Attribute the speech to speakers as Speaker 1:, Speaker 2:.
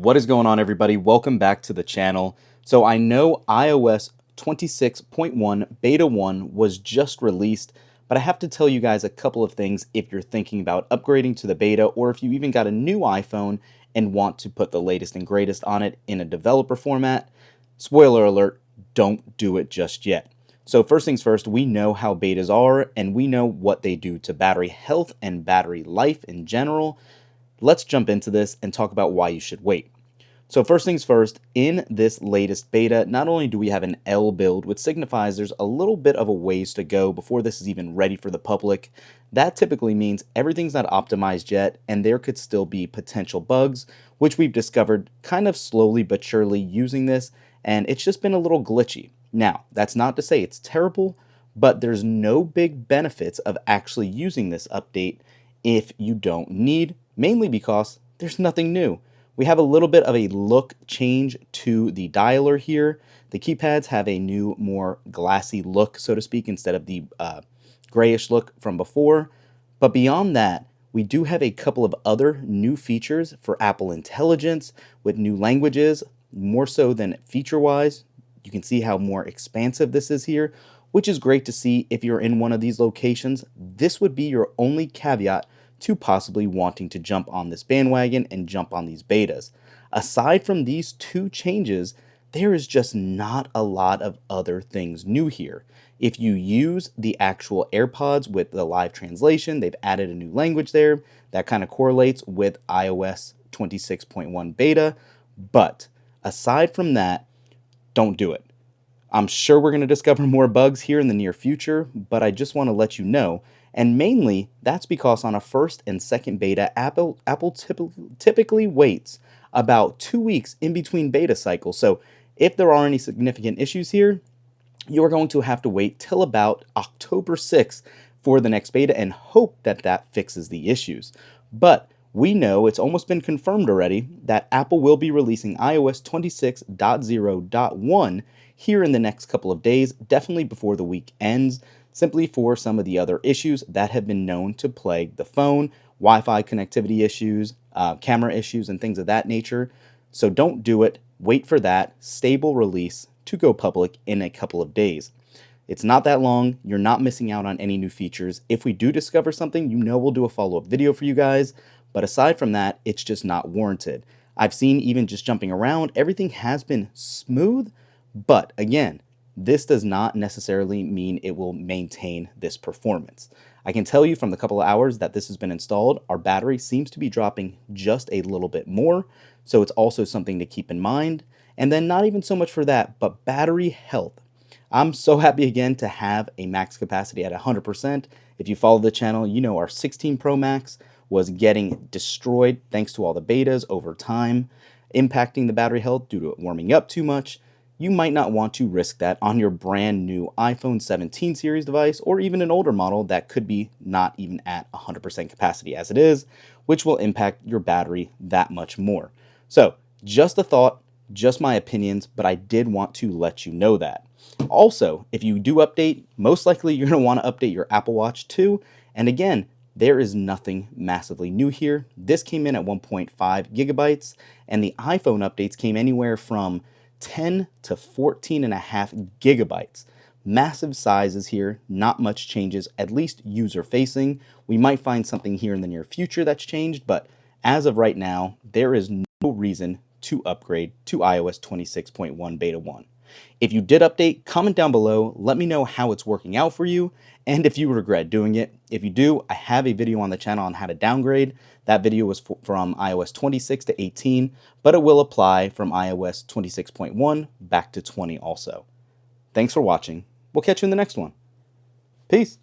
Speaker 1: What is going on, everybody? Welcome back to the channel. So I know iOS 26.1 Beta 1 was just released, but I have to tell you guys a couple of things if you're thinking about upgrading to the beta, or if you even got a new iPhone and want to put the latest and greatest on it in a developer format. Spoiler alert, don't do it just yet. So first things first, we know how betas are, and we know what they do to battery health and battery life in general. Let's jump into this and talk about why you should wait. So first things first, in this latest beta, not only do we have an L build, which signifies there's a little bit of a ways to go before this is even ready for the public. That typically means everything's not optimized yet, and there could still be potential bugs, which we've discovered kind of slowly but surely using this, and it's just been a little glitchy. Now, that's not to say it's terrible, but there's no big benefits of actually using this update if you don't need, mainly because there's nothing new. We have a little bit of a look change to the dialer here. The keypads have a new, more glassy look, so to speak, instead of the grayish look from before. But beyond that, we do have a couple of other new features for Apple Intelligence with new languages, more so than feature-wise. You can see how more expansive this is here, which is great to see if you're in one of these locations. This would be your only caveat to possibly wanting to jump on this bandwagon and jump on these betas. Aside from these two changes, there is just not a lot of other things new here. If you use the actual AirPods with the live translation, they've added a new language there that kind of correlates with iOS 26.1 beta. But aside from that, don't do it. I'm sure we're going to discover more bugs here in the near future, but I just want to let you know. And mainly, that's because on a first and second beta, Apple typically waits about 2 weeks in between beta cycles. So if there are any significant issues here, you are going to have to wait till about October 6th for the next beta and hope that that fixes the issues. But we know it's almost been confirmed already that Apple will be releasing iOS 26.0.1 here in the next couple of days, definitely before the week ends, simply for some of the other issues that have been known to plague the phone, Wi-Fi connectivity issues, camera issues, and things of that nature. So don't do it. Wait for that stable release to go public in a couple of days. It's not that long. You're not missing out on any new features. If we do discover something, you know we'll do a follow-up video for you guys. But aside from that, it's just not warranted. I've seen even just jumping around, everything has been smooth. But again, this does not necessarily mean it will maintain this performance. I can tell you from the couple of hours that this has been installed, our battery seems to be dropping just a little bit more. So it's also something to keep in mind. And then not even so much for that, but battery health. I'm so happy again to have a max capacity at 100%. If you follow the channel, you know our 16 Pro Max was getting destroyed thanks to all the betas over time, impacting the battery health due to it warming up too much. You might not want to risk that on your brand new iPhone 17 series device, or even an older model that could be not even at 100% capacity as it is, which will impact your battery that much more. So just a thought, just my opinions, but I did want to let you know that. Also, if you do update, most likely you're going to want to update your Apple Watch too. And again, there is nothing massively new here. This came in at 1.5 gigabytes, and the iPhone updates came anywhere from 10 to 14.5 gigabytes. Massive sizes here, not much changes, at least user-facing. We might find something here in the near future that's changed, but as of right now, there is no reason to upgrade to iOS 26.1 Beta 1. If you did update, comment down below, let me know how it's working out for you, and if you regret doing it. If you do, I have a video on the channel on how to downgrade. That video was from iOS 26 to 18, but it will apply from iOS 26.1 back to 20 also. Thanks for watching. We'll catch you in the next one. Peace.